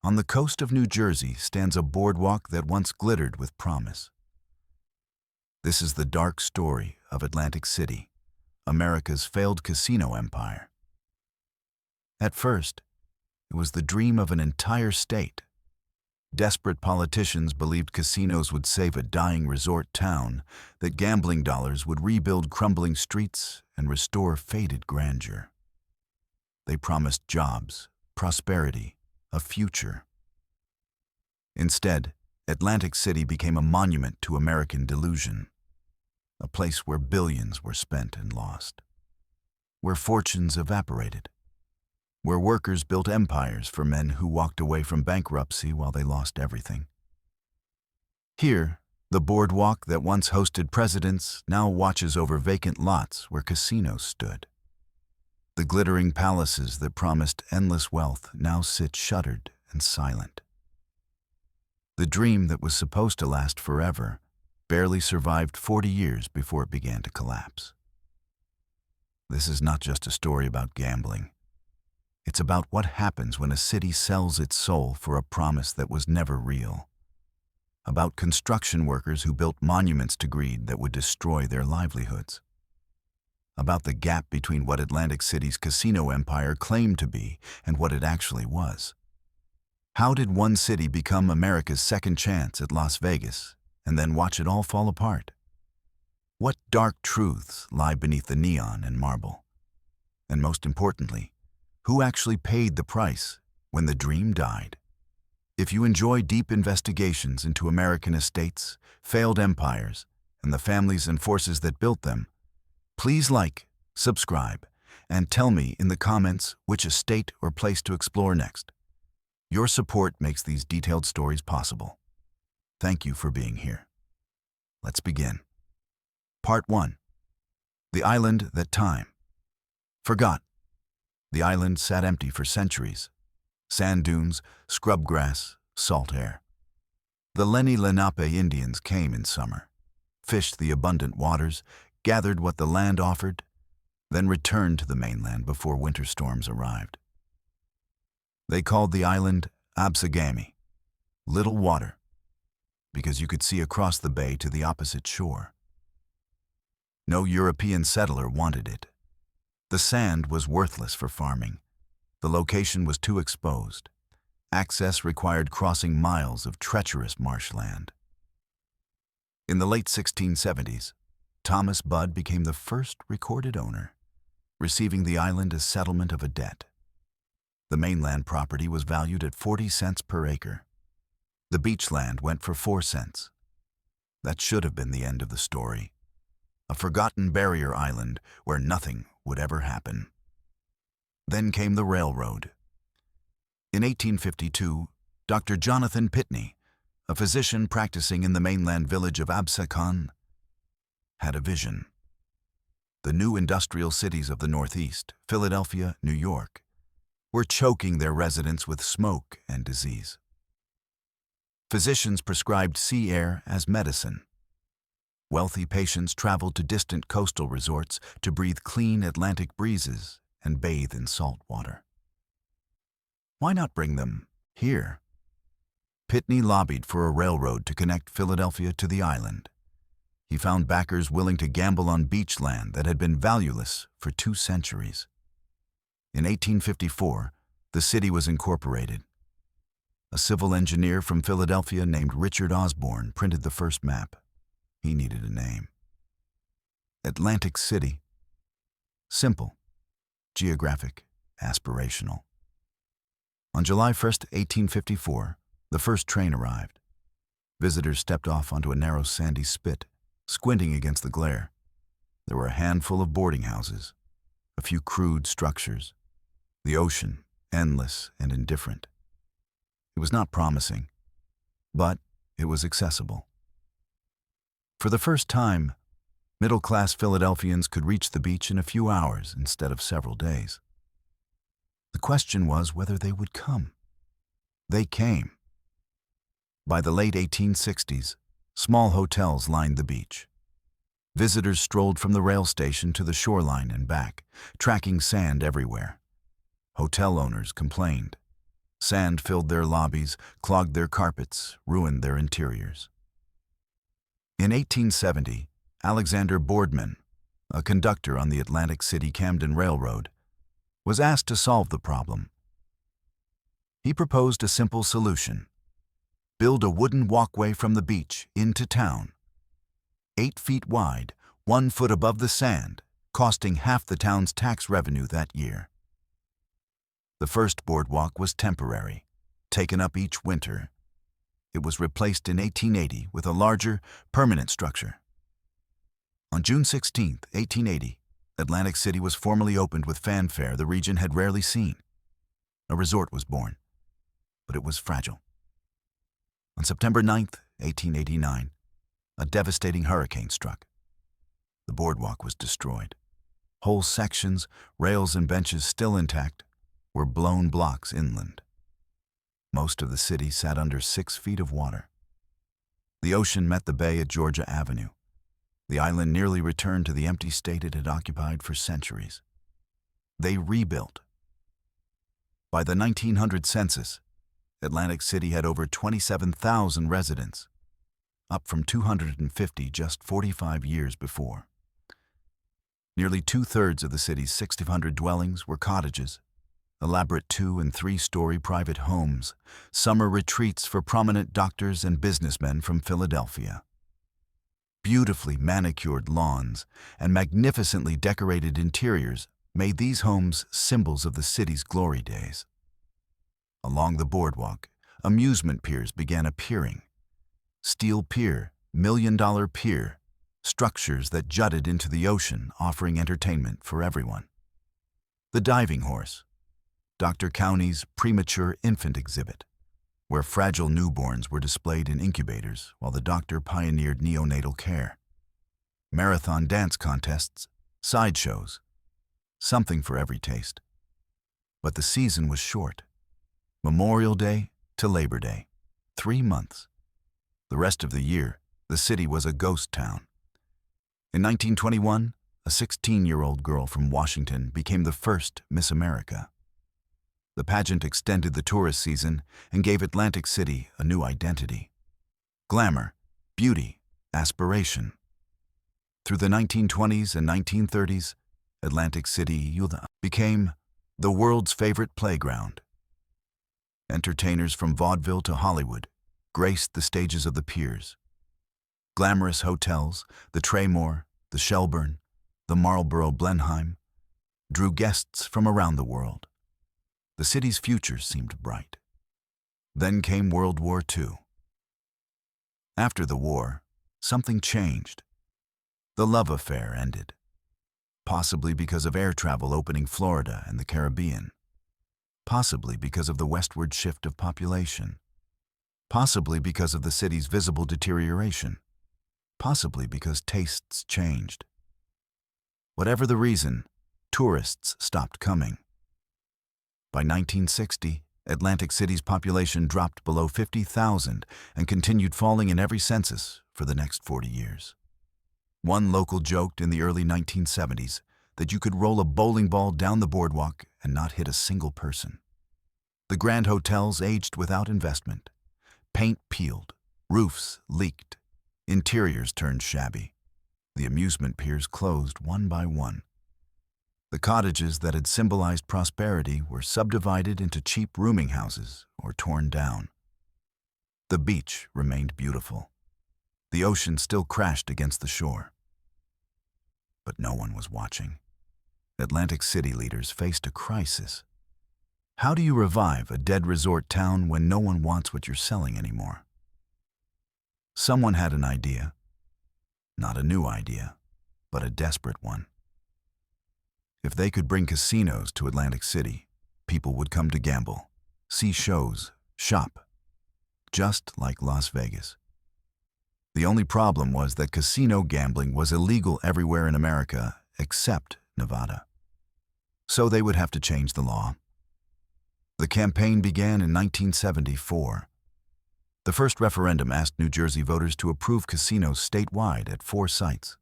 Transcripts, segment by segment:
On the coast of New Jersey stands a boardwalk that once glittered with promise. This is the dark story of Atlantic City, America's failed casino empire. At first, it was the dream of an entire state. Desperate politicians believed casinos would save a dying resort town, that gambling dollars would rebuild crumbling streets and restore faded grandeur. They promised jobs, prosperity, a future. Instead, Atlantic City became a monument to American delusion, a place where billions were spent and lost, where fortunes evaporated, where workers built empires for men who walked away from bankruptcy while they lost everything. Here, the boardwalk that once hosted presidents now watches over vacant lots where casinos stood. The glittering palaces that promised endless wealth now sit shuttered and silent. The dream that was supposed to last forever barely survived 40 years before it began to collapse. This is not just a story about gambling. It's about what happens when a city sells its soul for a promise that was never real. About construction workers who built monuments to greed that would destroy their livelihoods. About the gap between what Atlantic City's casino empire claimed to be and what it actually was. How did one city become America's second chance at Las Vegas and then watch it all fall apart? What dark truths lie beneath the neon and marble? And most importantly, who actually paid the price when the dream died? If you enjoy deep investigations into American estates, failed empires, and the families and forces that built them, please like, subscribe, and tell me in the comments which estate or place to explore next. Your support makes these detailed stories possible. Thank you for being here. Let's begin. Part 1. The Island That Time Forgot. The island sat empty for centuries. Sand dunes, scrub grass, salt air. The Lenni Lenape Indians came in summer, fished the abundant waters, gathered what the land offered, then returned to the mainland before winter storms arrived. They called the island Absagami, Little Water, because you could see across the bay to the opposite shore. No European settler wanted it. The sand was worthless for farming. The location was too exposed. Access required crossing miles of treacherous marshland. In the late 1670s, Thomas Budd became the first recorded owner, receiving the island as settlement of a debt. The mainland property was valued at 40 cents per acre. The beach land went for 4 cents. That should have been the end of the story. A forgotten barrier island where nothing would ever happen. Then came the railroad. In 1852, Dr. Jonathan Pitney, a physician practicing in the mainland village of Absecon, had a vision. The new industrial cities of the Northeast, Philadelphia, New York, were choking their residents with smoke and disease. Physicians prescribed sea air as medicine. Wealthy patients traveled to distant coastal resorts to breathe clean Atlantic breezes and bathe in salt water. Why not bring them here? Pitney lobbied for a railroad to connect Philadelphia to the island. He found backers willing to gamble on beach land that had been valueless for 2 centuries. In 1854, the city was incorporated. A civil engineer from Philadelphia named Richard Osborne printed the first map. He needed a name. Atlantic City. Simple, geographic, aspirational. On July 1st, 1854, the first train arrived. Visitors stepped off onto a narrow sandy spit, squinting against the glare. There were a handful of boarding houses, a few crude structures. The ocean, endless and indifferent. It was not promising, but it was accessible. For the first time, middle-class Philadelphians could reach the beach in a few hours instead of several days. The question was whether they would come. They came. By the late 1860s, small hotels lined the beach. Visitors strolled from the rail station to the shoreline and back, tracking sand everywhere. Hotel owners complained. Sand filled their lobbies, clogged their carpets, ruined their interiors. In 1870, Alexander Boardman, a conductor on the Atlantic City-Camden Railroad, was asked to solve the problem. He proposed a simple solution: build a wooden walkway from the beach into town, 8 feet wide, 1 foot above the sand, costing half the town's tax revenue that year. The first boardwalk was temporary, taken up each winter. It was replaced in 1880 with a larger, permanent structure. On June 16, 1880, Atlantic City was formally opened with fanfare the region had rarely seen. A resort was born, but it was fragile. On September 9, 1889, a devastating hurricane struck. The boardwalk was destroyed. Whole sections, rails and benches still intact, were blown blocks inland. Most of the city sat under 6 feet of water. The ocean met the bay at Georgia Avenue. The island nearly returned to the empty state it had occupied for centuries. They rebuilt. By the 1900 census, Atlantic City had over 27,000 residents, up from 250 just 45 years before. Nearly 2/3 of the city's 6,500 dwellings were cottages, elaborate 2- and 3-story private homes, summer retreats for prominent doctors and businessmen from Philadelphia. Beautifully manicured lawns and magnificently decorated interiors made these homes symbols of the city's glory days. Along the boardwalk, amusement piers began appearing. Steel Pier, Million-Dollar Pier, structures that jutted into the ocean offering entertainment for everyone. The Diving Horse, Dr. County's premature infant exhibit, where fragile newborns were displayed in incubators while the doctor pioneered neonatal care. Marathon dance contests, sideshows, something for every taste. But the season was short. Memorial Day to Labor Day, 3 months. The rest of the year, the city was a ghost town. In 1921, a 16-year-old girl from Washington became the first Miss America. The pageant extended the tourist season and gave Atlantic City a new identity: glamour, beauty, aspiration. Through the 1920s and 1930s, Atlantic City became the world's favorite playground. Entertainers from vaudeville to Hollywood graced the stages of the piers. Glamorous hotels, the Traymore, the Shelburne, the Marlborough Blenheim, drew guests from around the world. The city's future seemed bright. Then came World War II. After the war, something changed. The love affair ended, possibly because of air travel opening Florida and the Caribbean, possibly because of the westward shift of population, possibly because of the city's visible deterioration, possibly because tastes changed. Whatever the reason, tourists stopped coming. By 1960, Atlantic City's population dropped below 50,000 and continued falling in every census for the next 40 years. One local joked in the early 1970s that you could roll a bowling ball down the boardwalk and not hit a single person. The grand hotels aged without investment. Paint peeled, roofs leaked, interiors turned shabby. The amusement piers closed one by one. The cottages that had symbolized prosperity were subdivided into cheap rooming houses or torn down. The beach remained beautiful. The ocean still crashed against the shore. But no one was watching. Atlantic City leaders faced a crisis. How do you revive a dead resort town when no one wants what you're selling anymore? Someone had an idea. Not a new idea, but a desperate one. If they could bring casinos to Atlantic City, people would come to gamble, see shows, shop, just like Las Vegas. The only problem was that casino gambling was illegal everywhere in America except Nevada. So they would have to change the law. The campaign began in 1974. The first referendum asked New Jersey voters to approve casinos statewide at 4 sites.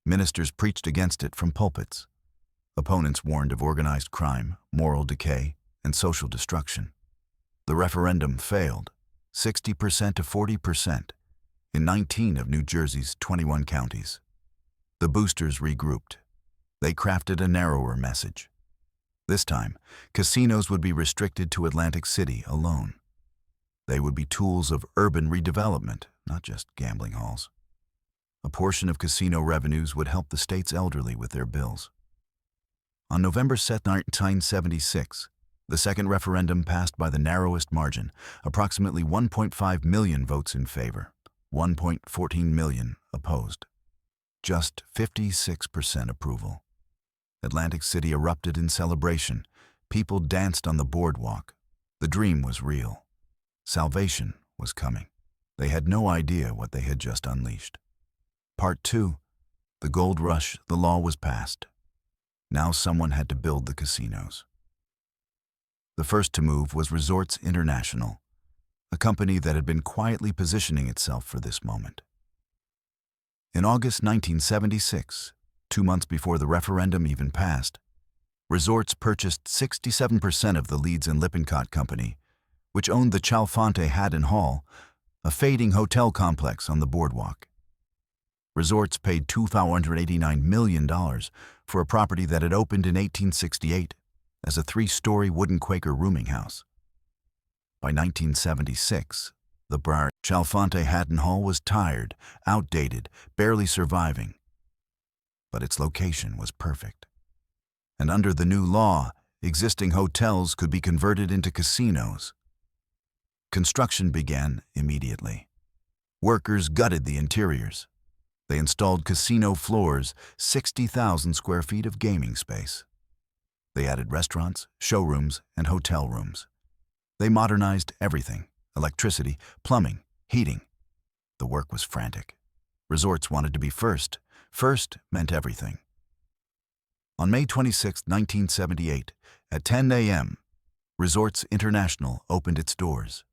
Ministers preached against it from pulpits. Opponents warned of organized crime, moral decay, and social destruction. The referendum failed, 60% to 40%, in 19 of New Jersey's 21 counties. The boosters regrouped. They crafted a narrower message. This time, casinos would be restricted to Atlantic City alone. They would be tools of urban redevelopment, not just gambling halls. A portion of casino revenues would help the state's elderly with their bills. On November 2, 1976, the second referendum passed by the narrowest margin, approximately 1.5 million votes in favor, 1.14 million opposed. Just 56% approval. Atlantic City erupted in celebration. People danced on the boardwalk. The dream was real. Salvation was coming. They had no idea what they had just unleashed. Part 2. The gold rush, the law was passed. Now someone had to build the casinos. The first to move was Resorts International, a company that had been quietly positioning itself for this moment. In August 1976, 2 months before the referendum even passed, Resorts purchased 67% of the Leeds and Lippincott Company, which owned the Chalfonte Haddon Hall, a fading hotel complex on the boardwalk. Resorts paid $289 million for a property that had opened in 1868 as a 3-story wooden Quaker rooming house. By 1976, the Chalfonte Haddon Hall was tired, outdated, barely surviving. But its location was perfect. And under the new law, existing hotels could be converted into casinos. Construction began immediately. Workers gutted the interiors. They installed casino floors, 60,000 square feet of gaming space. They added restaurants, showrooms, and hotel rooms. They modernized everything: electricity, plumbing, heating. The work was frantic. Resorts wanted to be first. First meant everything. On May 26, 1978, at 10 a.m., Resorts International opened its doors.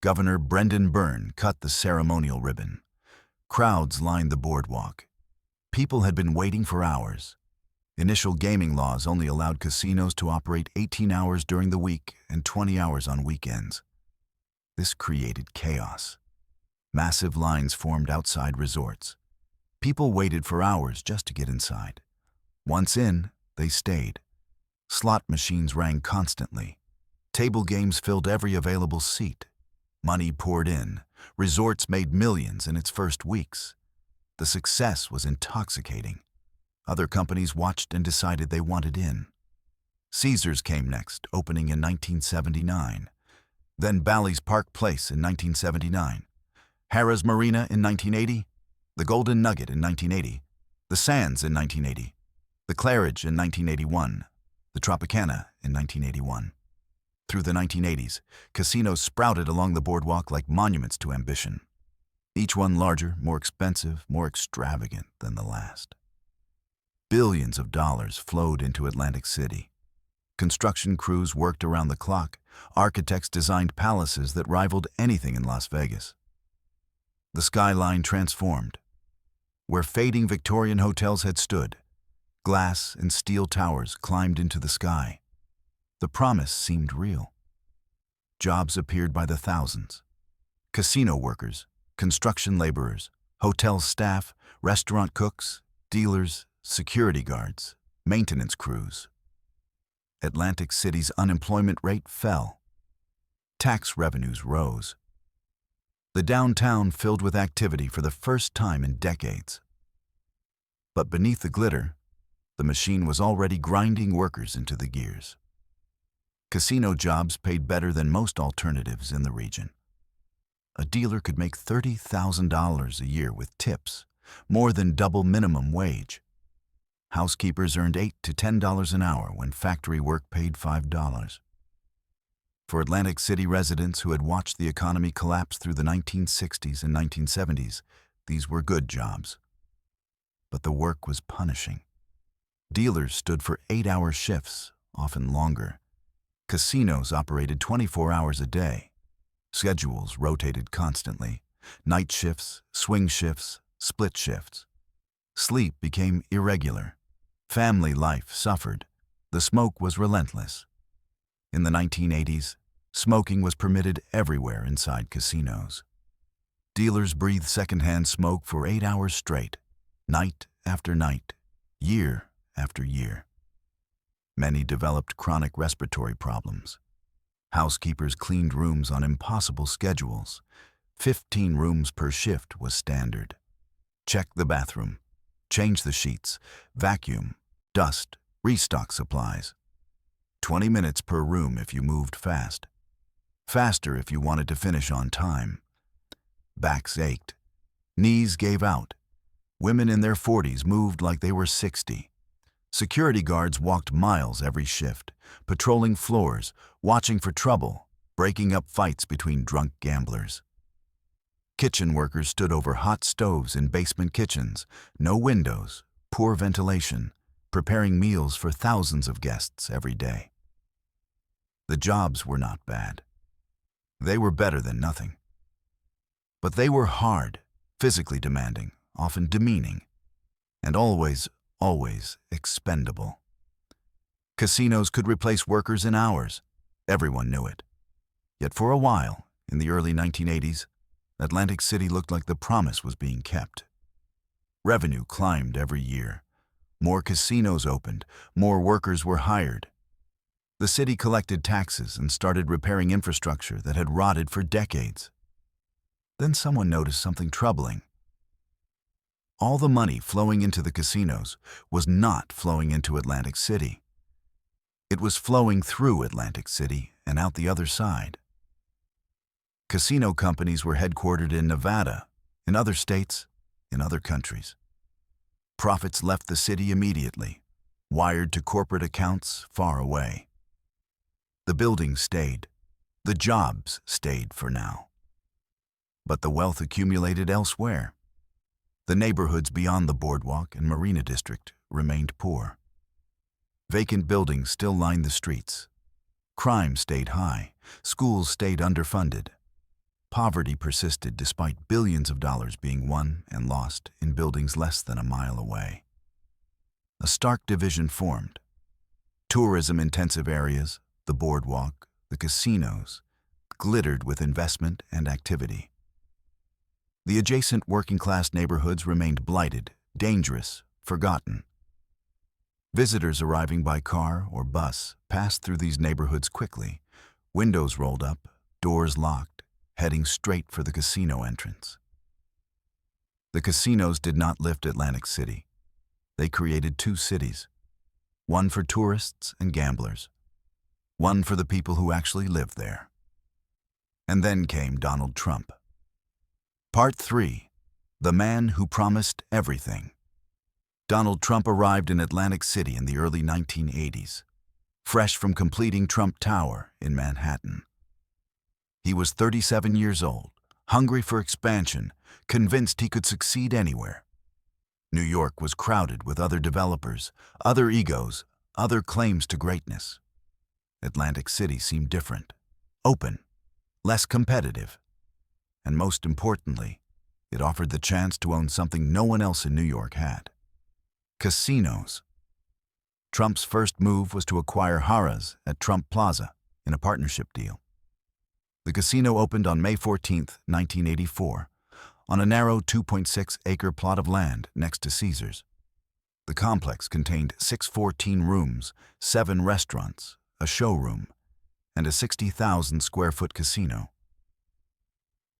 Governor Brendan Byrne cut the ceremonial ribbon. Crowds lined the boardwalk. People had been waiting for hours. Initial gaming laws only allowed casinos to operate 18 hours during the week and 20 hours on weekends. This created chaos. Massive lines formed outside resorts. People waited for hours just to get inside. Once in, they stayed. Slot machines rang constantly. Table games filled every available seat. Money poured in. Resorts made millions in its first weeks. The success was intoxicating. Other companies watched and decided they wanted in. Caesars came next, opening in 1979. Then Bally's Park Place in 1979. Harrah's Marina in 1980. The Golden Nugget in 1980. The Sands in 1980. The Claridge in 1981. The Tropicana in 1981. Through the 1980s, casinos sprouted along the boardwalk like monuments to ambition. Each one larger, more expensive, more extravagant than the last. Billions of dollars flowed into Atlantic City. Construction crews worked around the clock. Architects designed palaces that rivaled anything in Las Vegas. The skyline transformed. Where fading Victorian hotels had stood, glass and steel towers climbed into the sky. The promise seemed real. Jobs appeared by the thousands. Casino workers, construction laborers, hotel staff, restaurant cooks, dealers, security guards, maintenance crews. Atlantic City's unemployment rate fell. Tax revenues rose. The downtown filled with activity for the first time in decades. But beneath the glitter, the machine was already grinding workers into the gears. Casino jobs paid better than most alternatives in the region. A dealer could make $30,000 a year with tips, more than double minimum wage. Housekeepers earned $8 to $10 an hour when factory work paid $5. For Atlantic City residents who had watched the economy collapse through the 1960s and 1970s, these were good jobs. But the work was punishing. Dealers stood for 8-hour shifts, often longer. Casinos operated 24 hours a day. Schedules rotated constantly. Night shifts, swing shifts, split shifts. Sleep became irregular. Family life suffered. The smoke was relentless. In the 1980s, Smoking was permitted everywhere inside casinos. Dealers breathed secondhand smoke for 8 hours straight, night after night, year after year. Many developed chronic respiratory problems. Housekeepers cleaned rooms on impossible schedules. 15 rooms per shift was standard. Check the bathroom, change the sheets, vacuum, dust, restock supplies. 20 minutes per room if you moved fast. Faster if you wanted to finish on time. Backs ached. Knees gave out. Women in their 40s moved like they were 60. Security guards walked miles every shift, patrolling floors, watching for trouble, breaking up fights between drunk gamblers. Kitchen workers stood over hot stoves in basement kitchens, no windows, poor ventilation, preparing meals for thousands of guests every day. The jobs were not bad. They were better than nothing. But they were hard, physically demanding, often demeaning, and always expendable. Casinos could replace workers in hours. Everyone knew it. Yet for a while, in the early 1980s, Atlantic City looked like the promise was being kept. Revenue climbed every year. More casinos opened, more workers were hired. The city collected taxes and started repairing infrastructure that had rotted for decades. Then someone noticed something troubling. All the money flowing into the casinos was not flowing into Atlantic City. It was flowing through Atlantic City and out the other side. Casino companies were headquartered in Nevada, in other states, in other countries. Profits left the city immediately, wired to corporate accounts far away. The buildings stayed. The jobs stayed for now. But the wealth accumulated elsewhere. The neighborhoods beyond the boardwalk and Marina District remained poor. Vacant buildings still lined the streets. Crime stayed high. Schools stayed underfunded. Poverty persisted despite billions of dollars being won and lost in buildings less than a mile away. A stark division formed. Tourism-intensive areas, the boardwalk, the casinos, glittered with investment and activity. The adjacent working-class neighborhoods remained blighted, dangerous, forgotten. Visitors arriving by car or bus passed through these neighborhoods quickly, windows rolled up, doors locked, heading straight for the casino entrance. The casinos did not lift Atlantic City. They created two cities, one for tourists and gamblers, one for the people who actually lived there. And then came Donald Trump. Part 3. The Man Who Promised Everything. Donald Trump arrived in Atlantic City in the early 1980s, fresh from completing Trump Tower in Manhattan. He was 37 years old, hungry for expansion, convinced he could succeed anywhere. New York was crowded with other developers, other egos, other claims to greatness. Atlantic City seemed different, open, less competitive. And most importantly, it offered the chance to own something no one else in New York had. Casinos. Trump's first move was to acquire Harrah's at Trump Plaza in a partnership deal. The casino opened on May 14, 1984, on a narrow 2.6-acre plot of land next to Caesars. The complex contained 614 rooms, 7 restaurants, a showroom, and a 60,000-square-foot casino.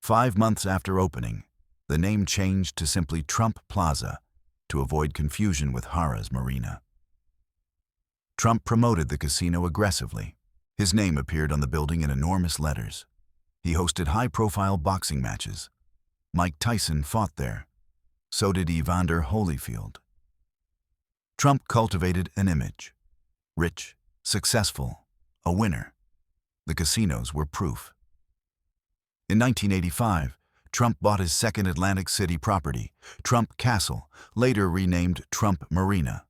5 months after opening, the name changed to simply Trump Plaza to avoid confusion with Harrah's Marina. Trump promoted the casino aggressively. His name appeared on the building in enormous letters. He hosted high-profile boxing matches. Mike Tyson fought there. So did Evander Holyfield. Trump cultivated an image. Rich, successful, a winner. The casinos were proof. In 1985, Trump bought his second Atlantic City property, Trump Castle, later renamed Trump Marina.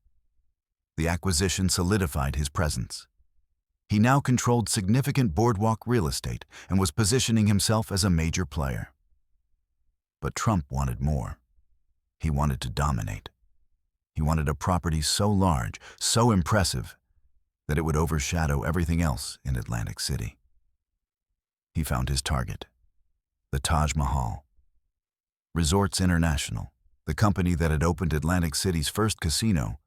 The acquisition solidified his presence. He now controlled significant boardwalk real estate and was positioning himself as a major player. But Trump wanted more. He wanted to dominate. He wanted a property so large, so impressive, that it would overshadow everything else in Atlantic City. he found his target: the Taj Mahal. Resorts International, the company that had opened Atlantic City's first casino,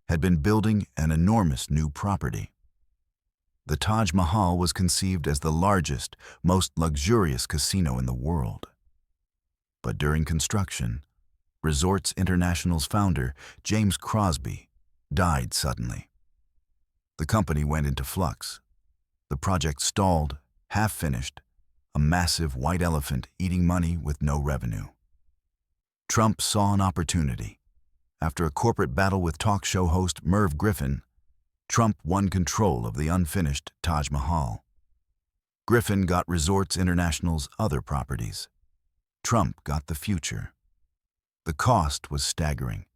had been building an enormous new property. The Taj Mahal was conceived as the largest, most luxurious casino in the world. But during construction, Resorts International's founder, James Crosby, died suddenly. The company went into flux. The project stalled, half-finished, a massive white elephant eating money with no revenue. Trump saw an opportunity. After a corporate battle with talk show host Merv Griffin, Trump won control of the unfinished Taj Mahal. Griffin got Resorts International's other properties. Trump got the future. The cost was staggering.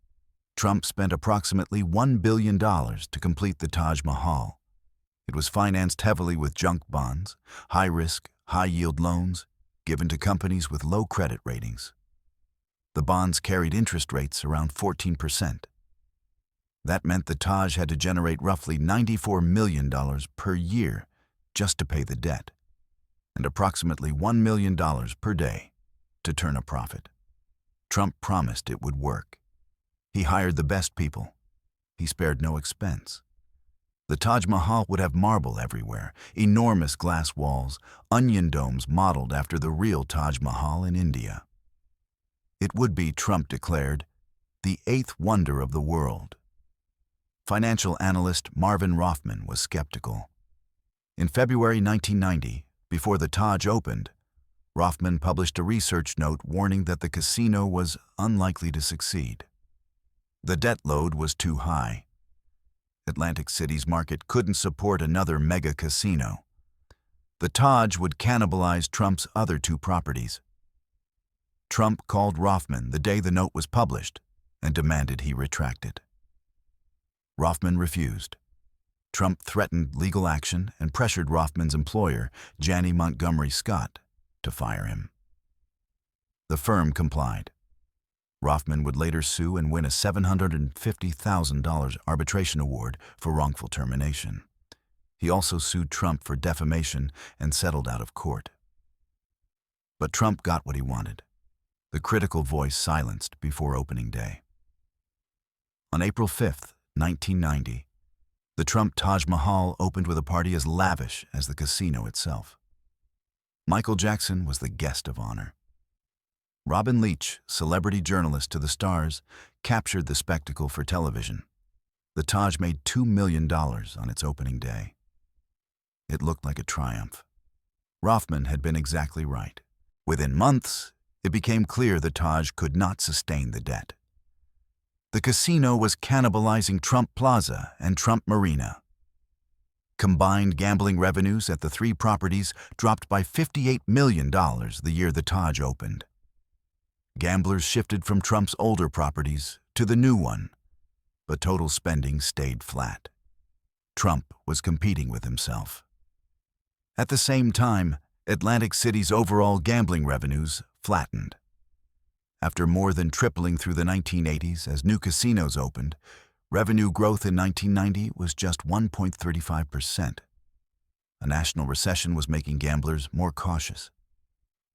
Trump spent approximately $1 billion to complete the Taj Mahal. It was financed heavily with junk bonds, high-risk, high-yield loans given to companies with low credit ratings. The bonds carried interest rates around 14%. That meant the Taj had to generate roughly $94 million per year just to pay the debt, and approximately $1 million per day to turn a profit. Trump promised it would work. He hired the best people. He spared no expense. The Taj Mahal would have marble everywhere, enormous glass walls, onion domes modeled after the real Taj Mahal in India. It would be, Trump declared, the eighth wonder of the world. Financial analyst Marvin Rothman was skeptical. In February 1990, before the Taj opened, Rothman published a research note warning that the casino was unlikely to succeed. The debt load was too high. Atlantic City's market couldn't support another mega casino. The Taj would cannibalize Trump's other two properties. Trump called Rothman the day the note was published and demanded he retract it. Rothman refused. Trump threatened legal action and pressured Rothman's employer, Janney Montgomery Scott, to fire him. The firm complied. Rothman would later sue and win a $750,000 arbitration award for wrongful termination. He also sued Trump for defamation and settled out of court. But Trump got what he wanted: the critical voice silenced before opening day. On April 5, 1990, the Trump Taj Mahal opened with a party as lavish as the casino itself. Michael Jackson was the guest of honor. Robin Leach, celebrity journalist to the stars, captured the spectacle for television. The Taj made $2 million on its opening day. It looked like a triumph. Rothman had been exactly right. Within months, it became clear the Taj could not sustain the debt. The casino was cannibalizing Trump Plaza and Trump Marina. Combined gambling revenues at the three properties dropped by $58 million the year the Taj opened. Gamblers shifted from Trump's older properties to the new one, but total spending stayed flat. Trump was competing with himself. At the same time, Atlantic City's overall gambling revenues flattened. After more than tripling through the 1980s as new casinos opened, revenue growth in 1990 was just 1.35%. A national recession was making gamblers more cautious.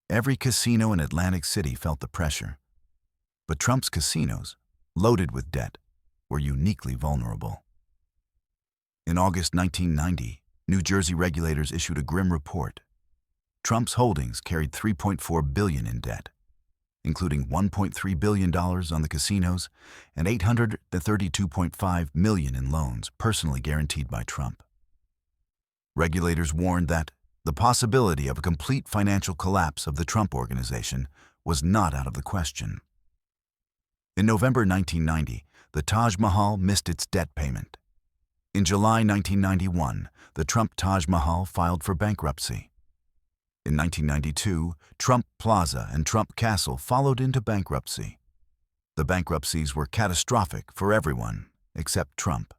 Every casino in Atlantic City felt the pressure. But Trump's casinos, loaded with debt, were uniquely vulnerable. In August 1990, New Jersey regulators issued a grim report. Trump's holdings carried $3.4 billion in debt, including $1.3 billion on the casinos and $832.5 million in loans personally guaranteed by Trump. Regulators warned that the possibility of a complete financial collapse of the Trump Organization was not out of the question. In November 1990, the Taj Mahal missed its debt payment. In July 1991, the Trump Taj Mahal filed for bankruptcy. In 1992, Trump Plaza and Trump Castle followed into bankruptcy. The bankruptcies were catastrophic for everyone except Trump.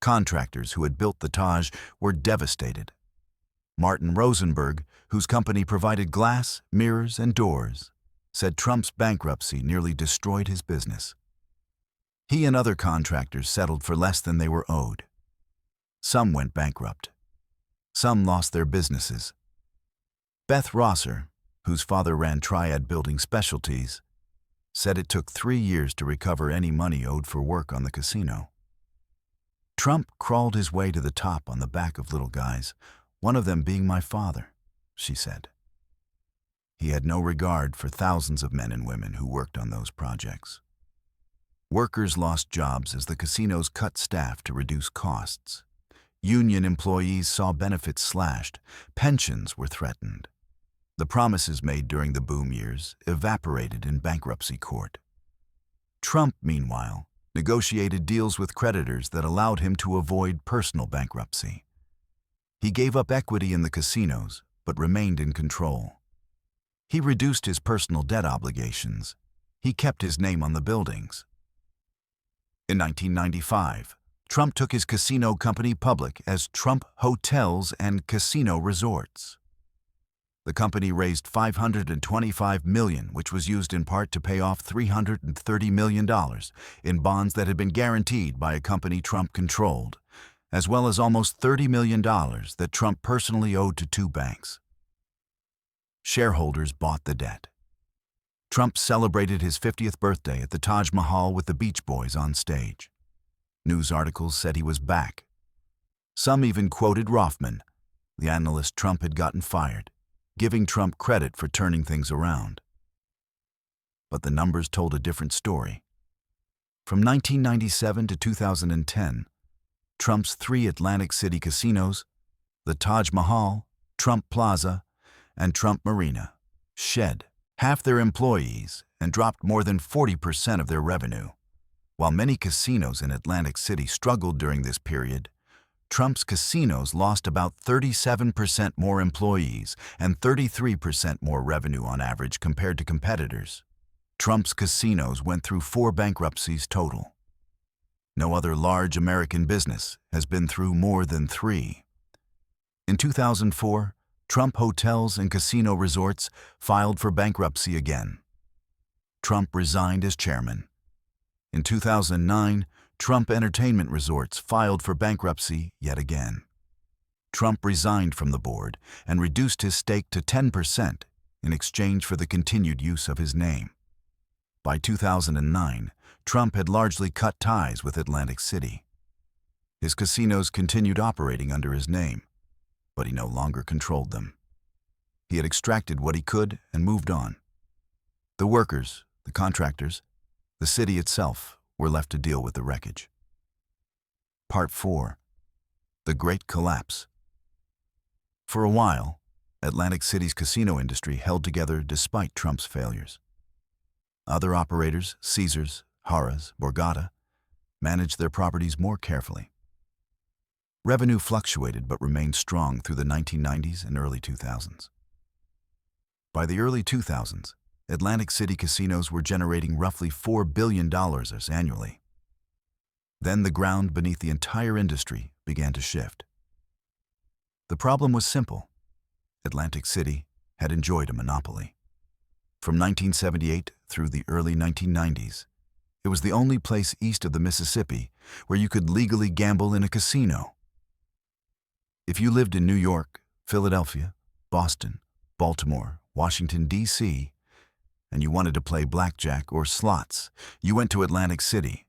Contractors who had built the Taj were devastated. Martin Rosenberg, whose company provided glass, mirrors, and doors, said Trump's bankruptcy nearly destroyed his business. He and other contractors settled for less than they were owed. Some went bankrupt. Some lost their businesses. Beth Rosser, whose father ran Triad Building Specialties, said it took 3 years to recover any money owed for work on the casino. Trump crawled his way to the top on the back of little guys, one of them being my father, she said. He had no regard for thousands of men and women who worked on those projects. Workers lost jobs as the casinos cut staff to reduce costs. Union employees saw benefits slashed. Pensions were threatened. The promises made during the boom years evaporated in bankruptcy court. Trump, meanwhile, negotiated deals with creditors that allowed him to avoid personal bankruptcy. He gave up equity in the casinos, but remained in control. He reduced his personal debt obligations. He kept his name on the buildings. In 1995, Trump took his casino company public as Trump Hotels and Casino Resorts. The company raised $525 million, which was used in part to pay off $330 million in bonds that had been guaranteed by a company Trump controlled, as well as almost $30 million that Trump personally owed to 2 banks. Shareholders bought the debt. Trump celebrated his 50th birthday at the Taj Mahal with the Beach Boys on stage. News articles said he was back. Some even quoted Rothman, the analyst Trump had gotten fired, giving Trump credit for turning things around. But the numbers told a different story. From 1997 to 2010, Trump's 3 Atlantic City casinos, the Taj Mahal, Trump Plaza, and Trump Marina, shed half their employees and dropped more than 40% of their revenue. While many casinos in Atlantic City struggled during this period, Trump's casinos lost about 37% more employees and 33% more revenue on average compared to competitors. Trump's casinos went through 4 bankruptcies total. No other large American business has been through more than 3. In 2004, Trump Hotels and Casino Resorts filed for bankruptcy again. Trump resigned as chairman. In 2009, Trump Entertainment Resorts filed for bankruptcy yet again. Trump resigned from the board and reduced his stake to 10% in exchange for the continued use of his name. By 2009, Trump had largely cut ties with Atlantic City. His casinos continued operating under his name, but he no longer controlled them. He had extracted what he could and moved on. The workers, the contractors, the city itself were left to deal with the wreckage. Part 4. The Great Collapse. For a while, Atlantic City's casino industry held together despite Trump's failures. Other operators, Caesars, Harrah's, Borgata, managed their properties more carefully. Revenue fluctuated but remained strong through the 1990s and early 2000s. By the early 2000s, Atlantic City casinos were generating roughly $4 billion annually. Then the ground beneath the entire industry began to shift. The problem was simple. Atlantic City had enjoyed a monopoly. From 1978 through the early 1990s, it was the only place east of the Mississippi where you could legally gamble in a casino. If you lived in New York, Philadelphia, Boston, Baltimore, Washington, D.C., and you wanted to play blackjack or slots, you went to Atlantic City.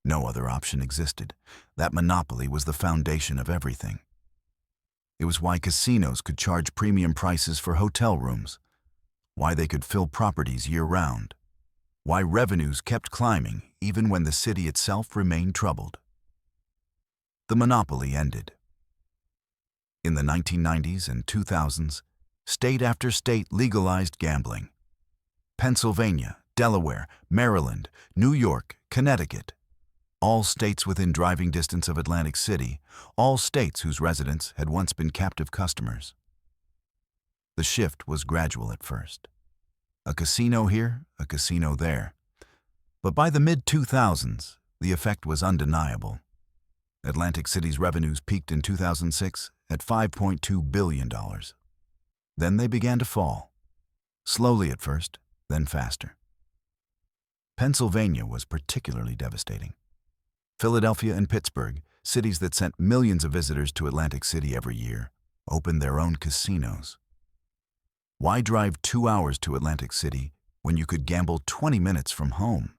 No other option existed. That monopoly was the foundation of everything. It was why casinos could charge premium prices for hotel rooms, why they could fill properties year-round, why revenues kept climbing even when the city itself remained troubled. The monopoly ended. In the 1990s and 2000s, state after state legalized gambling. Pennsylvania, Delaware, Maryland, New York, Connecticut. All states within driving distance of Atlantic City, all states whose residents had once been captive customers. The shift was gradual at first. A casino here, a casino there. But by the mid-2000s, the effect was undeniable. Atlantic City's revenues peaked in 2006 at $5.2 billion. Then they began to fall. Slowly at first, then faster. Pennsylvania was particularly devastating. Philadelphia and Pittsburgh, cities that sent millions of visitors to Atlantic City every year, opened their own casinos. Why drive 2 hours to Atlantic City when you could gamble 20 minutes from home?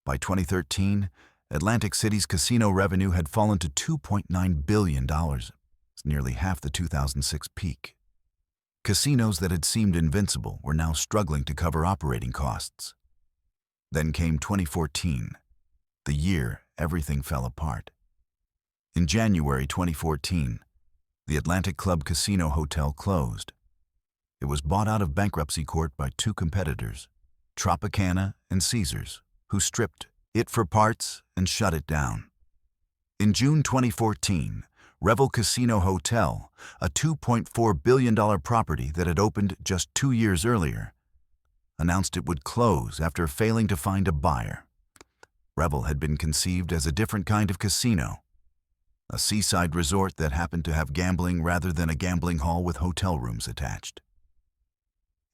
By 2013, Atlantic City's casino revenue had fallen to $2.9 billion. It's nearly half the 2006 peak. Casinos that had seemed invincible were now struggling to cover operating costs. Then came 2014, the year everything fell apart. In January 2014, the Atlantic Club Casino Hotel closed. It was bought out of bankruptcy court by two competitors, Tropicana and Caesars, who stripped it for parts and shut it down. In June 2014, Revel Casino Hotel, a $2.4 billion property that had opened just 2 years earlier, announced it would close after failing to find a buyer. Revel had been conceived as a different kind of casino, a seaside resort that happened to have gambling rather than a gambling hall with hotel rooms attached.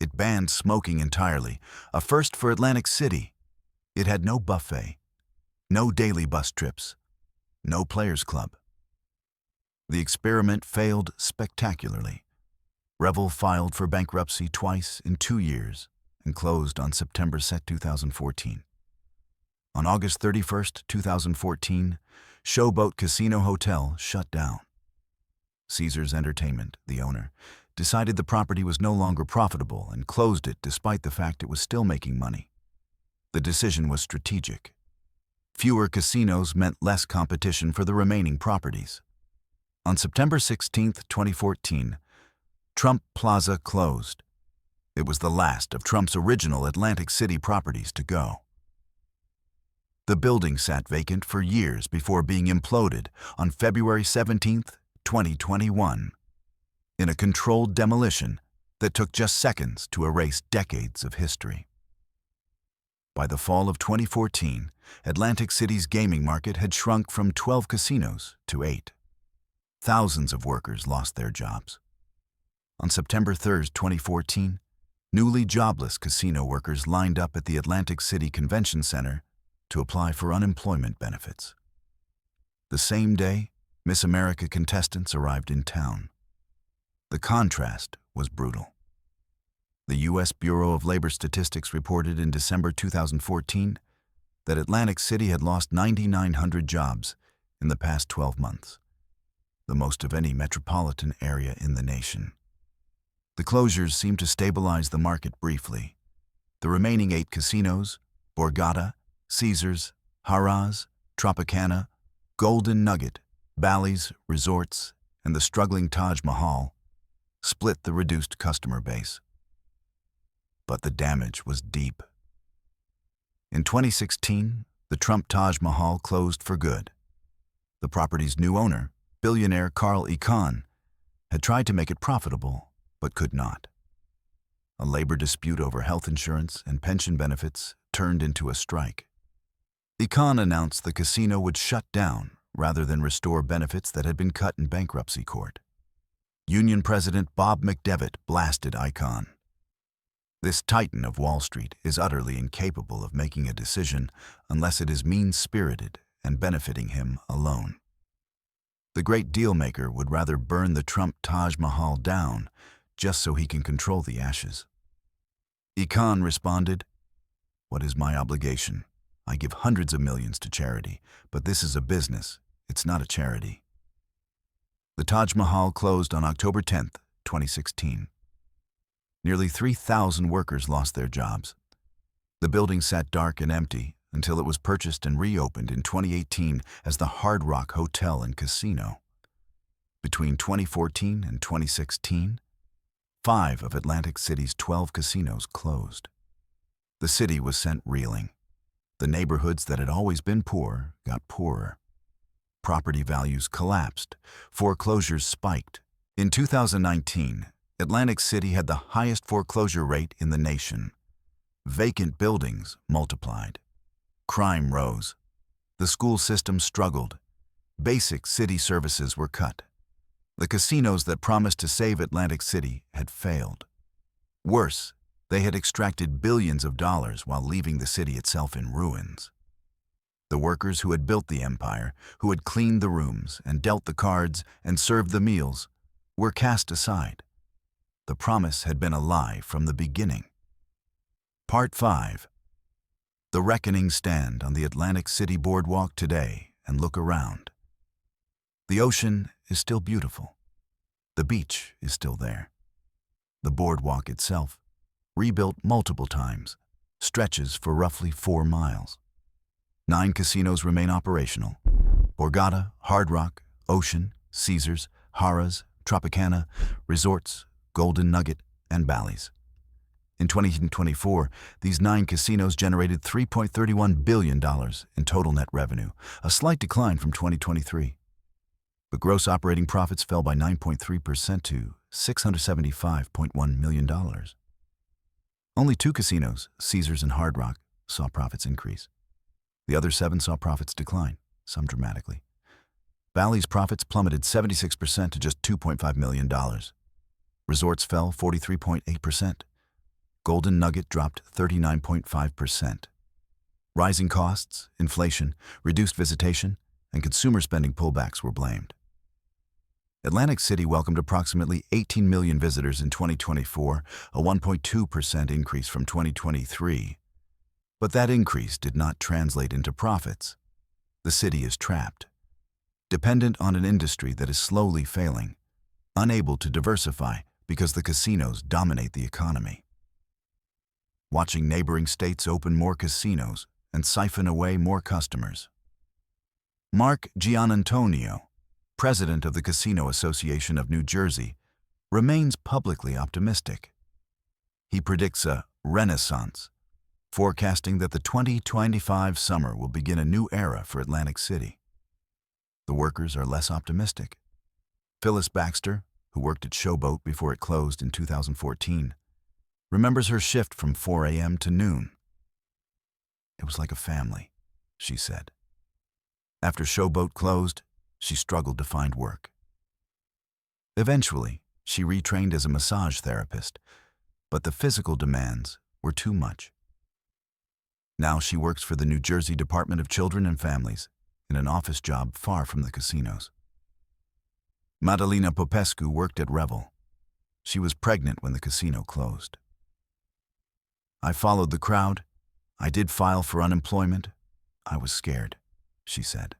It banned smoking entirely, a first for Atlantic City. It had no buffet, no daily bus trips, no players' club. The experiment failed spectacularly. Revel filed for bankruptcy twice in 2 years and closed on September 2014. On August 31, 2014, Showboat Casino Hotel shut down. Caesars Entertainment, the owner, decided the property was no longer profitable and closed it despite the fact it was still making money. The decision was strategic. Fewer casinos meant less competition for the remaining properties. On September 16, 2014, Trump Plaza closed. It was the last of Trump's original Atlantic City properties to go. The building sat vacant for years before being imploded on February 17, 2021, in a controlled demolition that took just seconds to erase decades of history. By the fall of 2014, Atlantic City's gaming market had shrunk from 12 casinos to 8. Thousands of workers lost their jobs. On September 3, 2014, newly jobless casino workers lined up at the Atlantic City Convention Center to apply for unemployment benefits. The same day, Miss America contestants arrived in town. The contrast was brutal. The U.S. Bureau of Labor Statistics reported in December 2014 that Atlantic City had lost 9,900 jobs in the past 12 months, the most of any metropolitan area in the nation. The closures seemed to stabilize the market briefly. The remaining 8 casinos, Borgata, Caesars, Harrah's, Tropicana, Golden Nugget, Bally's Resorts, and the struggling Taj Mahal, split the reduced customer base. But the damage was deep. In 2016, the Trump Taj Mahal closed for good. The property's new owner, billionaire Carl Icahn, had tried to make it profitable, but could not. A labor dispute over health insurance and pension benefits turned into a strike. Icahn announced the casino would shut down rather than restore benefits that had been cut in bankruptcy court. Union President Bob McDevitt blasted Icahn. This titan of Wall Street is utterly incapable of making a decision unless it is mean-spirited and benefiting him alone. The great dealmaker would rather burn the Trump Taj Mahal down just so he can control the ashes. Icahn responded, "What is my obligation? I give hundreds of millions to charity, but this is a business, it's not a charity." The Taj Mahal closed on October 10, 2016. Nearly 3,000 workers lost their jobs. The building sat dark and empty until it was purchased and reopened in 2018 as the Hard Rock Hotel and Casino. Between 2014 and 2016, 5 of Atlantic City's 12 casinos closed. The city was sent reeling. The neighborhoods that had always been poor got poorer. Property values collapsed. Foreclosures spiked. In 2019, Atlantic City had the highest foreclosure rate in the nation. Vacant buildings multiplied. Crime rose. The school system struggled. Basic city services were cut. The casinos that promised to save Atlantic City had failed. Worse, they had extracted billions of dollars while leaving the city itself in ruins. The workers who had built the empire, who had cleaned the rooms and dealt the cards and served the meals, were cast aside. the promise had been a lie from the beginning. Part 5. The reckoning. Stand on the Atlantic City boardwalk today and look around. The ocean is still beautiful. The beach is still there. The boardwalk itself, rebuilt multiple times, stretches for roughly 4 miles. 9 casinos remain operational: Borgata, Hard Rock, Ocean, Caesars, Harrah's, Tropicana, Resorts, Golden Nugget, and Bally's. In 2024, these 9 casinos generated $3.31 billion in total net revenue, a slight decline from 2023. But gross operating profits fell by 9.3% to $675.1 million. Only 2 casinos, Caesars and Hard Rock, saw profits increase. The other 7 saw profits decline, some dramatically. Bally's profits plummeted 76% to just $2.5 million. Resorts fell 43.8%. Golden Nugget dropped 39.5%. Rising costs, inflation, reduced visitation, and consumer spending pullbacks were blamed. Atlantic City welcomed approximately 18 million visitors in 2024, a 1.2% increase from 2023. But that increase did not translate into profits. The city is trapped, dependent on an industry that is slowly failing, unable to diversify because the casinos dominate the economy. Watching neighboring states open more casinos and siphon away more customers. Mark Giannantonio, president of the Casino Association of New Jersey, remains publicly optimistic. He predicts a renaissance, forecasting that the 2025 summer will begin a new era for Atlantic City. The workers are less optimistic. Phyllis Baxter, who worked at Showboat before it closed in 2014, remembers her shift from 4 a.m. to noon. "It was like a family," she said. After Showboat closed, she struggled to find work. Eventually, she retrained as a massage therapist, but the physical demands were too much. Now she works for the New Jersey Department of Children and Families in an office job far from the casinos. Madalina Popescu worked at Revel. She was pregnant when the casino closed. "I followed the crowd. I did file for unemployment. I was scared," she said.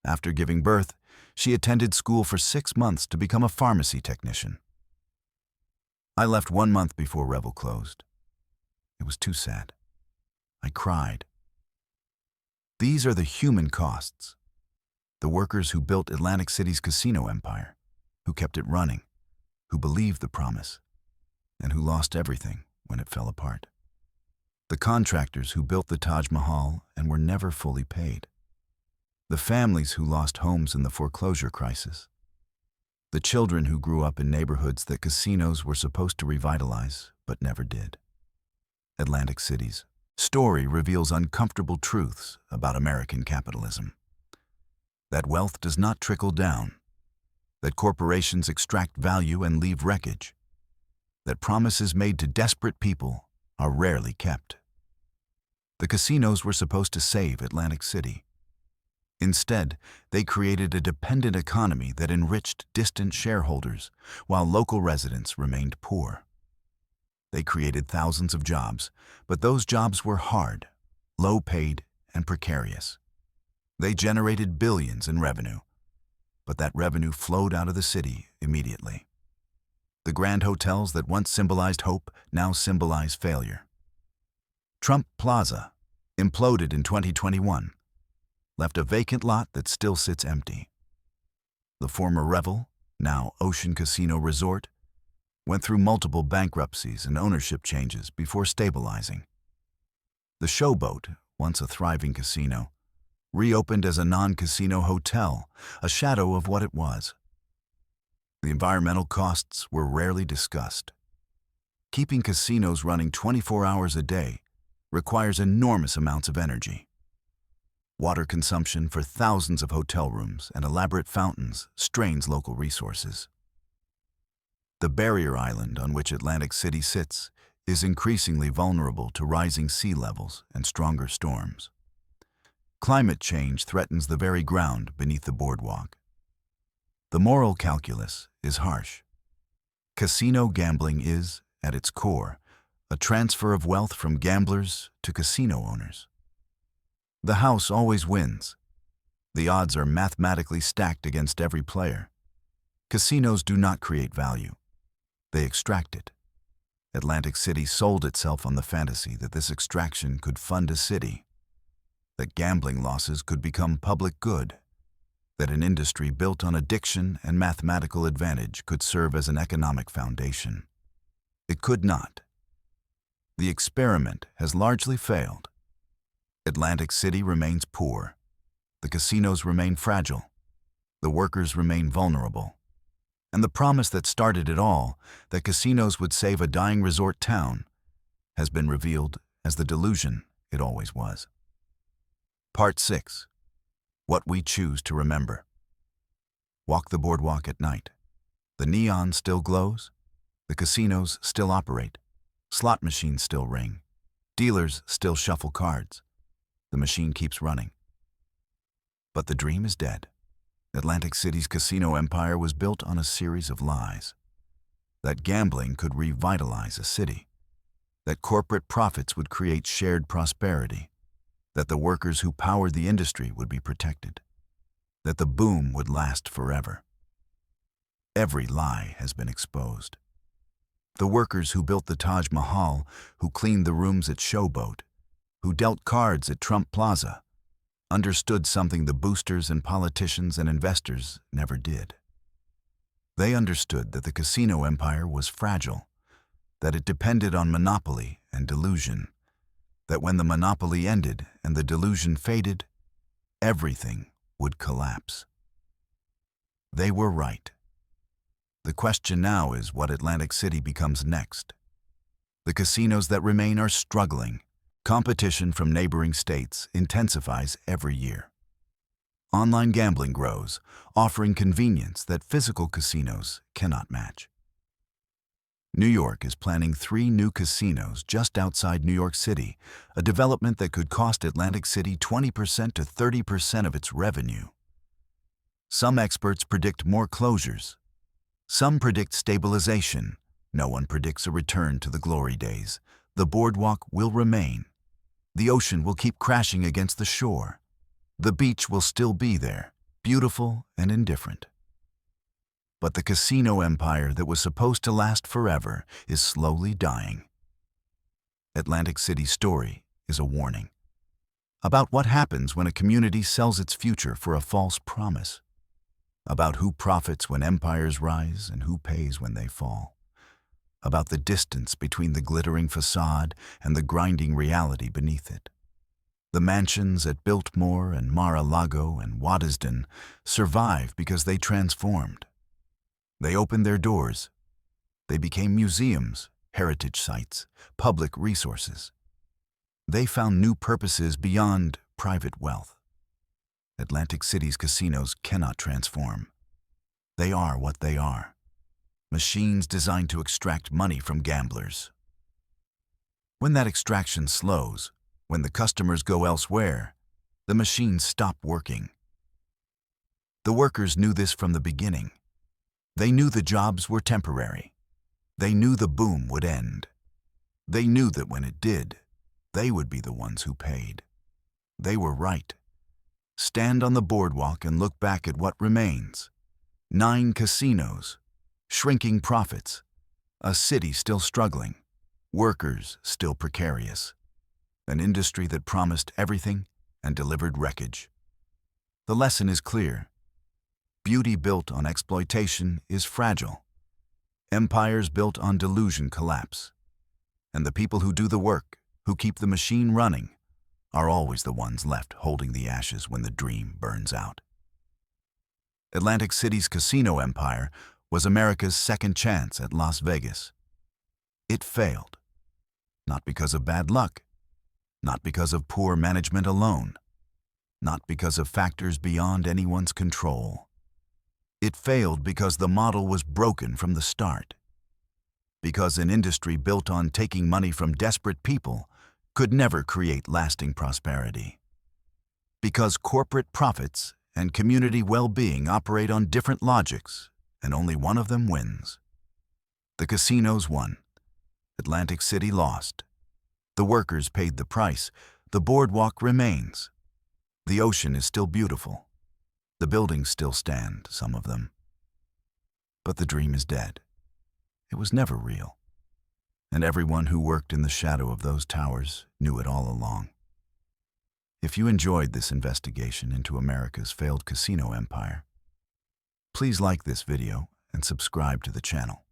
After giving birth, she attended school for 6 months to become a pharmacy technician. "I left 1 month before Revel closed. It was too sad. I cried." These are the human costs. The workers who built Atlantic City's casino empire, who kept it running, who believed the promise, and who lost everything when it fell apart. The contractors who built the Taj Mahal and were never fully paid. The families who lost homes in the foreclosure crisis. The children who grew up in neighborhoods that casinos were supposed to revitalize but never did. Atlantic City's story reveals uncomfortable truths about American capitalism. That wealth does not trickle down. That corporations extract value and leave wreckage. That promises made to desperate people are rarely kept. The casinos were supposed to save Atlantic City. Instead, they created a dependent economy that enriched distant shareholders, while local residents remained poor. They created thousands of jobs, but those jobs were hard, low-paid, and precarious. They generated billions in revenue, but that revenue flowed out of the city immediately. The grand hotels that once symbolized hope now symbolize failure. Trump Plaza, imploded in 2021, left a vacant lot that still sits empty. The former Revel, now Ocean Casino Resort, went through multiple bankruptcies and ownership changes before stabilizing. The Showboat, once a thriving casino, reopened as a non-casino hotel, a shadow of what it was. The environmental costs were rarely discussed. Keeping casinos running 24 hours a day requires enormous amounts of energy. Water consumption for thousands of hotel rooms and elaborate fountains strains local resources. The barrier island on which Atlantic City sits is increasingly vulnerable to rising sea levels and stronger storms. Climate change threatens the very ground beneath the boardwalk. The moral calculus is harsh. Casino gambling is, at its core, a transfer of wealth from gamblers to casino owners. The house always wins. The odds are mathematically stacked against every player. Casinos do not create value. They extract it. Atlantic City sold itself on the fantasy that this extraction could fund a city, that gambling losses could become public good, that an industry built on addiction and mathematical advantage could serve as an economic foundation. It could not. The experiment has largely failed. Atlantic City remains poor. The casinos remain fragile. The workers remain vulnerable. And the promise that started it all, that casinos would save a dying resort town, has been revealed as the delusion it always was. Part 6. What we choose to remember. Walk the boardwalk at night. The neon still glows. The casinos still operate. Slot machines still ring. Dealers still shuffle cards. The machine keeps running. But the dream is dead. Atlantic City's casino empire was built on a series of lies. That gambling could revitalize a city. That corporate profits would create shared prosperity. That the workers who powered the industry would be protected. That the boom would last forever. Every lie has been exposed. The workers who built the Taj Mahal, who cleaned the rooms at Showboat, who dealt cards at Trump Plaza, understood something the boosters and politicians and investors never did. They understood that the casino empire was fragile, that it depended on monopoly and delusion, that when the monopoly ended and the delusion faded, everything would collapse. They were right. The question now is what Atlantic City becomes next. The casinos that remain are struggling. Competition from neighboring states intensifies every year. Online gambling grows, offering convenience that physical casinos cannot match. New York is planning 3 new casinos just outside New York City, a development that could cost Atlantic City 20% to 30% of its revenue. Some experts predict more closures. Some predict stabilization. No one predicts a return to the glory days. The boardwalk will remain. The ocean will keep crashing against the shore. The beach will still be there, beautiful and indifferent. But the casino empire that was supposed to last forever is slowly dying. Atlantic City's story is a warning about what happens when a community sells its future for a false promise, about who profits when empires rise and who pays when they fall, about the distance between the glittering facade and the grinding reality beneath it. The mansions at Biltmore and Mar-a-Lago and Waddesdon survive because they transformed. They opened their doors. They became museums, heritage sites, public resources. They found new purposes beyond private wealth. Atlantic City's casinos cannot transform. They are what they are. Machines designed to extract money from gamblers. When that extraction slows, when the customers go elsewhere, the machines stop working. The workers knew this from the beginning. They knew the jobs were temporary. They knew the boom would end. They knew that when it did, they would be the ones who paid. They were right. Stand on the boardwalk and look back at what remains. 9 casinos, shrinking profits, a city still struggling, workers still precarious, an industry that promised everything and delivered wreckage. The lesson is clear. Beauty built on exploitation is fragile. Empires built on delusion collapse. And the people who do the work, who keep the machine running, are always the ones left holding the ashes when the dream burns out. Atlantic City's casino empire was America's second chance at Las Vegas. It failed. Not because of bad luck. Not because of poor management alone. Not because of factors beyond anyone's control. It failed because the model was broken from the start. Because an industry built on taking money from desperate people could never create lasting prosperity. Because corporate profits and community well-being operate on different logics, and only one of them wins. The casinos won. Atlantic City lost. The workers paid the price. The boardwalk remains. The ocean is still beautiful. The buildings still stand, some of them. But the dream is dead. It was never real. And everyone who worked in the shadow of those towers knew it all along. If you enjoyed this investigation into America's failed casino empire, please like this video and subscribe to the channel.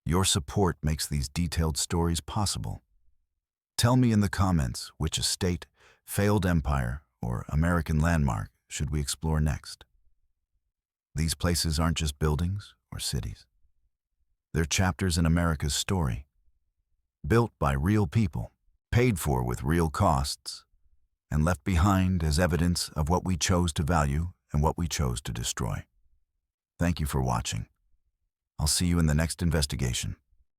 Your support makes these detailed stories possible. Tell me in the comments which estate, failed empire, or American landmark should we explore next. These places aren't just buildings or cities. They're chapters in America's story, built by real people, paid for with real costs, and left behind as evidence of what we chose to value and what we chose to destroy. Thank you for watching. I'll see you in the next investigation.